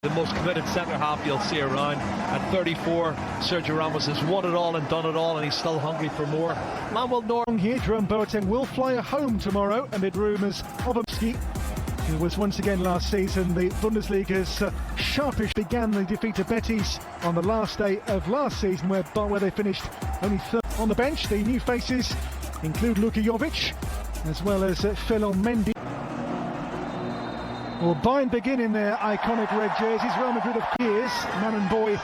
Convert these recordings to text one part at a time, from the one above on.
The most committed centre-half you'll see around. At 34, Sergio Ramos has won it all and done it all, and he's still hungry for more. Manuel Neuer here, Jerome Boateng will fly home tomorrow amid rumours of a ski. Who was once again last season the Bundesliga's sharpish. Began the defeat to Betis on the last day of last season, where they finished only third. On the bench, the new faces include Luka Jovic as well as Phil Mendy. Well, Bayern begin in their iconic red jerseys. Real Madrid of years, man and boy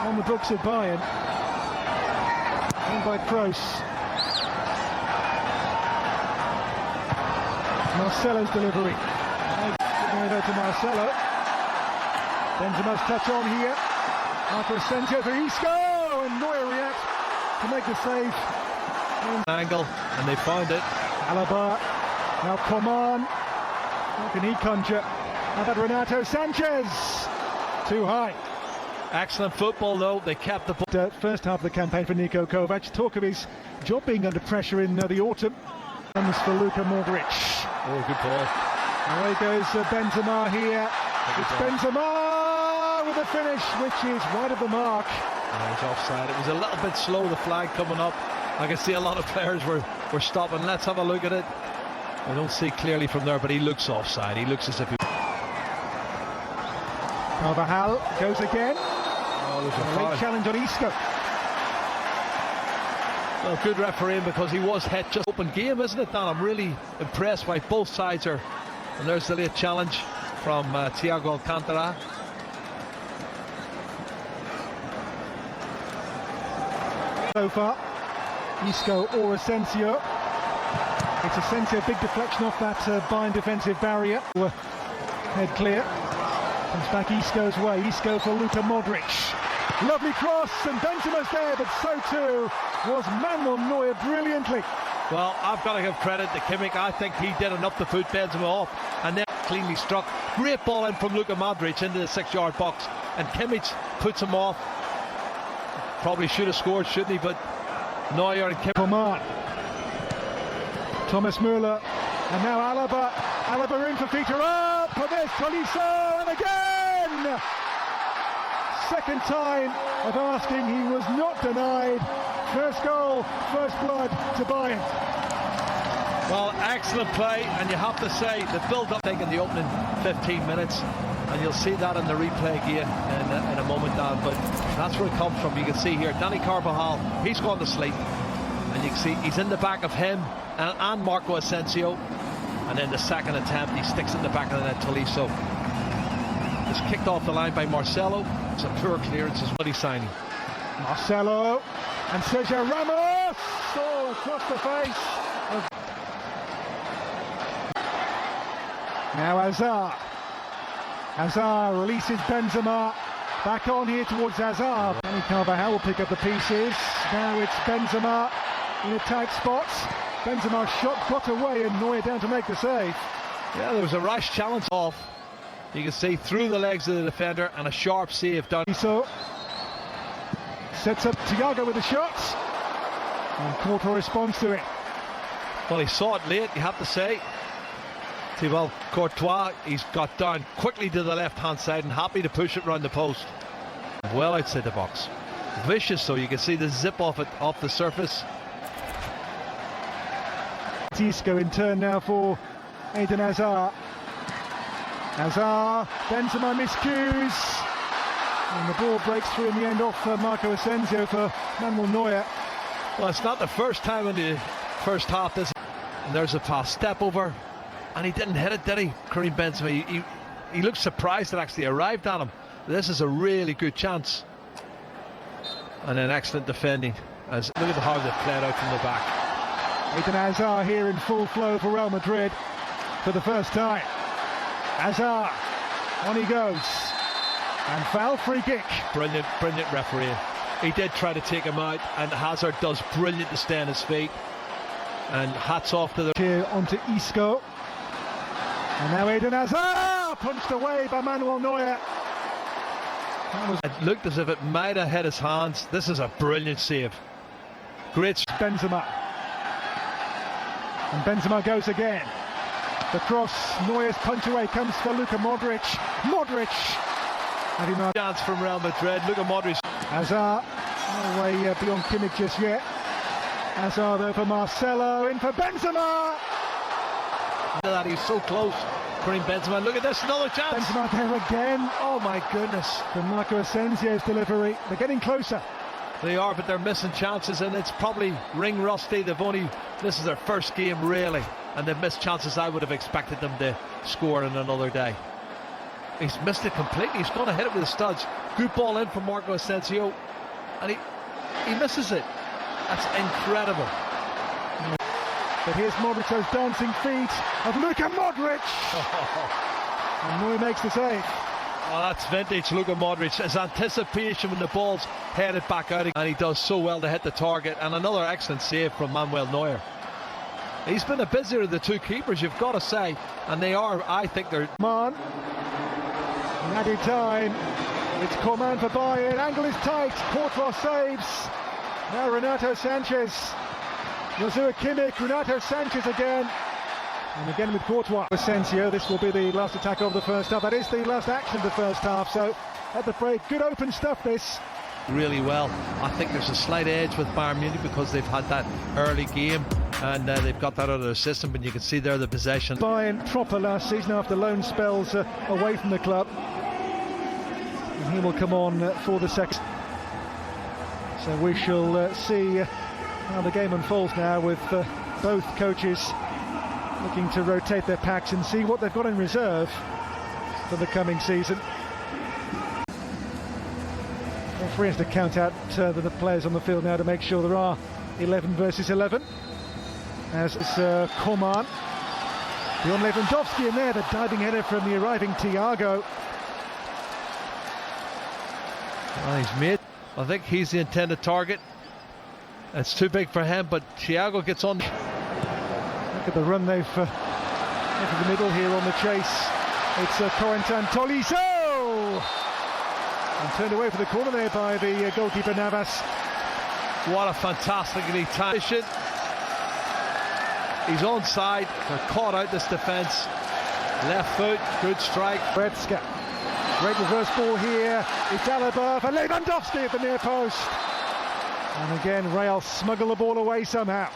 on the books of Bayern. And by Kroos. Marcelo's delivery. Over to Marcelo. Benzema's touch on here. After Asensio for Isco, and Neuer reacts to make the save. Angle, and they found it. Alaba, now Coman. How can he conjure? How about Renato Sanchez? Too high. Excellent football though, they kept the ball. First half of the campaign for Niko Kovac. Talk of his job being under pressure in the autumn. And this for Luka Modric. Oh, good ball. Away goes Benzema here. It's Benzema with a finish, which is wide of the mark. He's offside. It was a little bit slow, the flag coming up. I can see a lot of players were stopping. Let's have a look at it. I don't see clearly from there, but he looks offside. He looks as if he... Carvajal goes again. Oh, there's a late challenge on Isco. Well, good refereeing, because he was hit. Just open game, isn't it, Dan? I'm really impressed by both sides are. And there's the late challenge from Thiago Alcantara. So far, Isco or Asensio. It's Asensio, big deflection off that Bayern defensive barrier. Head clear. Comes back Isco's way. Isco for Luka Modric. Lovely cross, and Benzema's there, but so too was Manuel Neuer brilliantly. Well, I've got to give credit to Kimmich. I think he did enough to put Benzema off, and then cleanly struck. Great ball in from Luka Modric into the 6-yard box, and Kimmich puts him off. Probably should have scored, shouldn't he? But Neuer and Kimmich. Coman. Thomas Müller, and now Alaba. Alaba in for Peter up, and there's Tolisso, and again! Second time of asking, he was not denied. First goal, first blood to Bayern. Well, excellent play, and you have to say the build-up in the opening 15 minutes, and you'll see that in the replay again in a moment, Dan. But that's where it comes from. You can see here, Dani Carvajal, he's gone to sleep, and you can see he's in the back of him and Marco Asensio, and then the second attempt he sticks it in the back of the net. Tolisso is kicked off the line by Marcelo. It's a poor clearance, is what he's signing. Marcelo and Sergio Ramos, across the face. Now Hazard releases Benzema. Back on here towards Hazard. Dani Carvajal will pick up the pieces. Now it's Benzema in a tight spot. Benzema's shot got away, and Neuer down to make the save. Yeah, there was a rash challenge off. You can see through the legs of the defender, and a sharp save done. So sets up Thiago with a shot, and Courtois responds to it. Well, he saw it late, you have to say. Thibaut Courtois, he's got down quickly to the left-hand side and happy to push it round the post. Well outside the box. Vicious, so you can see the zip off it, off the surface. Isco in turn now for Eden Hazard. Hazard, Benzema miscues, and the ball breaks through in the end off Marco Asensio for Manuel Neuer. Well, it's not the first time in the first half this, and there's a pass, step over, and he didn't hit it, did he, Karim Benzema? He looked surprised it actually arrived on him. This is a really good chance, and then excellent defending. Look at how they played out from the back. Eden Hazard here in full flow for Real Madrid for the first time. Hazard, on he goes, and foul, free kick. Brilliant referee. He did try to take him out, and Hazard does brilliant to stay on his feet. And hats off to the... Here onto Isco. And now Eden Hazard, punched away by Manuel Neuer. It looked as if it might have hit his hands. This is a brilliant save. Great. Benzema. And Benzema goes again. The cross, Neuer's punch away comes for Luka Modric. Modric Chance from Real Madrid. Look at Madrid. Hazard, no way beyond Kimmich just yet. Hazard though for Marcelo, in for Benzema. That he's so close. Karim Benzema. Look at this, another chance. Benzema there again. Oh my goodness. From Marco Asensio's delivery. They're getting closer. They are, but they're missing chances, and it's probably ring rusty. This is their first game really, and they've missed chances I would have expected them to score in another day. He's missed it completely. He's going to hit it with the studs. Good ball in from Marco Asensio, and he misses it. That's incredible. But here's Modric's dancing feet of Luka Modric. And Neuer makes the save. Oh, that's vintage Luka Modric. His anticipation when the ball's headed back out, and he does so well to hit the target. And another excellent save from Manuel Neuer. He's been the busier of the two keepers, you've got to say, and they are. I think they're. Man, added time. It's Coman for Bayern. Angle is tight. Courtois saves. Now Renato Sanchez. Joshua Kimmich. Renato Sanchez again. And again with Courtois. Asensio, this will be the last attack of the first half. That is the last action of the first half. So at the break, good open stuff this. Really well. I think there's a slight edge with Bayern Munich because they've had that early game and they've got that out of their system, but you can see there the possession. Bayern Tropper last season after loan spells away from the club. And he will come on for the second. So we shall see how the game unfolds now with both coaches looking to rotate their packs and see what they've got in reserve for the coming season. The referee has to count out the players on the field now to make sure there are 11 versus 11. As is Coman. Beyond Lewandowski in there, the diving header from the arriving Thiago. Well, he's made. I think he's the intended target. It's too big for him, but Thiago gets on. Look at the run they've into the middle here on the chase. It's Corentin Tolisso! And turned away for the corner there by the goalkeeper Navas. What a fantastically timed. He's onside. They're caught out this defence. Left foot, good strike. Goretzka. Great reverse ball here. It's Alaba for Lewandowski at the near post. And again, Real smuggle the ball away somehow.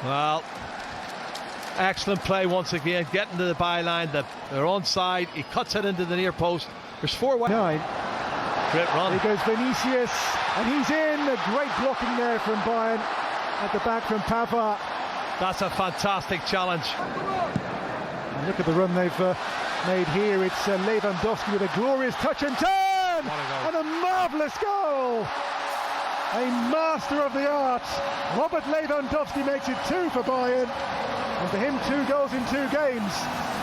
Well, excellent play once again. Getting to the byline. They're onside. He cuts it into the near post. There's 4-9. Great run. Here goes Vinicius, and he's in. A great blocking there from Bayern at the back from Pavard. That's a fantastic challenge. And look at the run they've made here. It's Lewandowski with a glorious touch and turn, and a marvellous goal. A master of the art. Robert Lewandowski makes it 2 for Bayern, and for him 2 goals in 2 games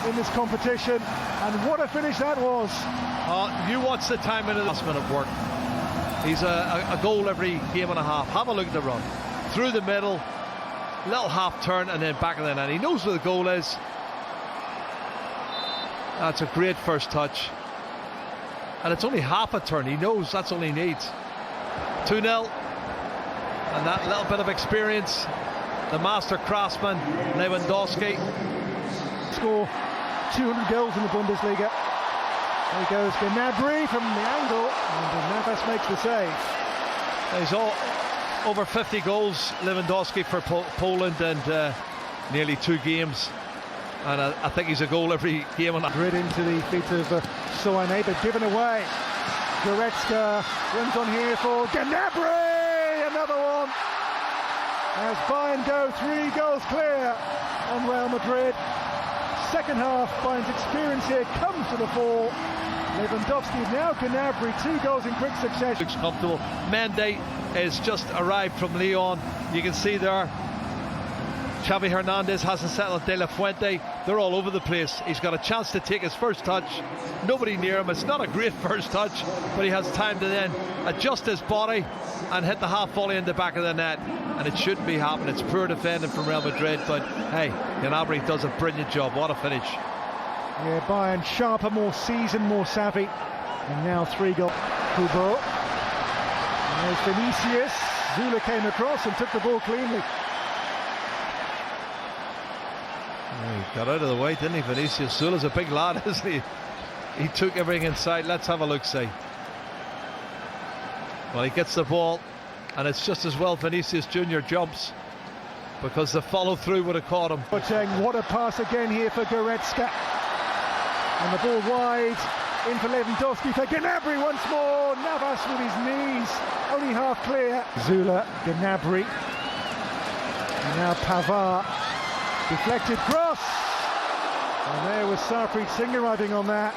in this competition. And what a finish that was. You watch the timing of the last minute work. He's a goal every game and a half. Have a look at the run. Through the middle, little half turn, and then back of the net. He knows where the goal is. That's a great first touch. And it's only half a turn. He knows that's all he needs. 2-0. And that little bit of experience. The master craftsman, Lewandowski. Score 200 goals in the Bundesliga. There goes Gnabry from the angle, and Navas makes the save. He's over 50 goals, Lewandowski, for Poland, and nearly 2 games. And I think he's a goal every game. Madrid into the feet of Soane, but given away. Goretzka runs on here for Gnabry, another one. As Bayern go 3 goals clear on Real Madrid. Second half, Bayern's experience here comes to the fore. Lewandowski, now Gnabry, 2 goals in quick succession. Looks comfortable. Mendy has just arrived from Lyon. You can see there, Xavi Hernandez hasn't settled. De La Fuente, they're all over the place. He's got a chance to take his first touch. Nobody near him. It's not a great first touch, but he has time to then adjust his body and hit the half volley in the back of the net. And it shouldn't be happening. It's poor defending from Real Madrid, but hey, Gnabry does a brilliant job. What a finish. Yeah, Bayern sharper, more seasoned, more savvy. And now 3 goals. Kubo. And there's Vinicius. Zula came across and took the ball cleanly. He got out of the way, didn't he, Vinicius? Zula's a big lad, isn't he? He took everything inside. Let's have a look-see. Well, he gets the ball, and it's just as well Vinicius Junior jumps, because the follow-through would have caught him. What a pass again here for Goretzka. And the ball wide, in for Lewandowski for Gnabry once more. Navas with his knees, only half clear. Zula, Gnabry. And now Pavard. Deflected cross. And there was Sarpreet Singh arriving on that.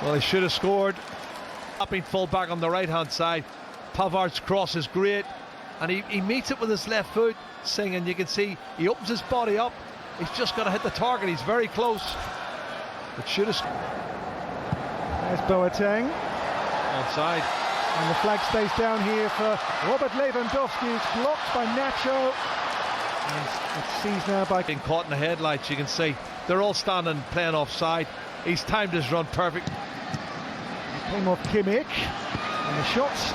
Well, he should have scored. Stopping full back on the right-hand side. Pavard's cross is great. And he meets it with his left foot, Singh, and you can see he opens his body up. He's just got to hit the target. He's very close. It should have. There's Boateng. Onside. And the flag stays down here for Robert Lewandowski. It's blocked by Nacho. And it's seized now by... Being caught in the headlights, you can see. They're all standing playing offside. He's timed his run perfect. Came off Kimmich. And the shots.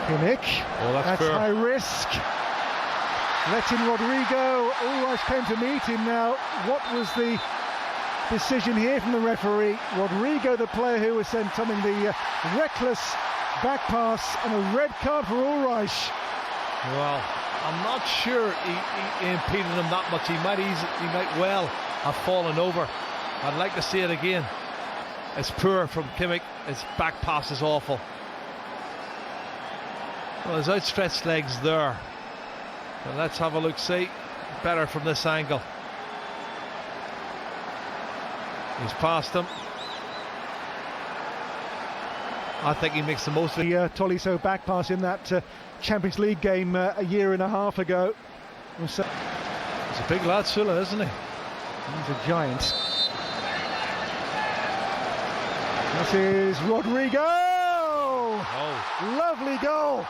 Kimmich. Oh, that's high risk. Letting Rodrigo. Ulreich came to meet him now. What was the decision here from the referee? Rodrigo, the player who was sent something, the reckless back pass, and a red card for Ulreich. Well, I'm not sure he impeded him that much. He might well have fallen over. I'd like to see it again. It's poor from Kimmich. His back pass is awful. Well, his outstretched legs there. Well, let's have a look, see. Better from this angle. He's past him. I think he makes the most of it. The Tolisso back pass in that Champions League game a year and a half ago. He's a big lad, Sula, isn't he? He's a giant. This is Rodrigo! Oh. Lovely goal!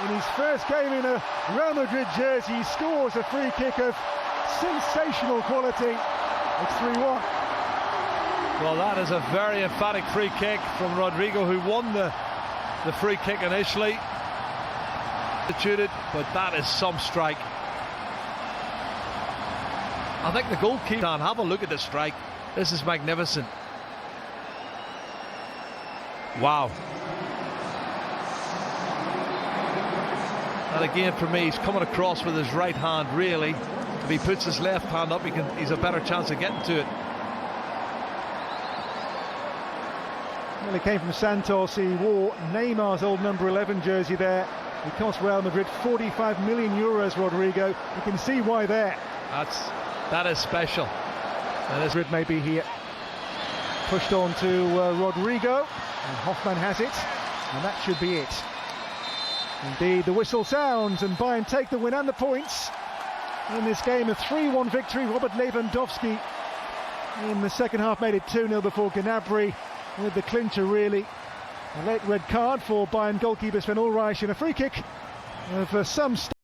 In his first game in a Real Madrid jersey, he scores a free kick of sensational quality. It's 3-1. Well, that is a very emphatic free kick from Rodrigo, who won the free kick initially. But that is some strike. I think the goalkeeper can have a look at the strike. This is magnificent. Wow. And again, for me, he's coming across with his right hand, really. If he puts his left hand up, he's a better chance of getting to it. Well, he came from Santos. He wore Neymar's old number 11 jersey there. He cost Real Madrid 45 million euros, Rodrigo. You can see why there. That is special. Madrid may be here. Pushed on to Rodrigo, and Hoffman has it, and that should be it. Indeed, the whistle sounds, and Bayern take the win and the points in this game. A 3-1 victory. Robert Lewandowski in the second half made it 2-0 before Gnabry with the clincher, really. A late red card for Bayern goalkeeper Sven Ulreich, and a free kick of some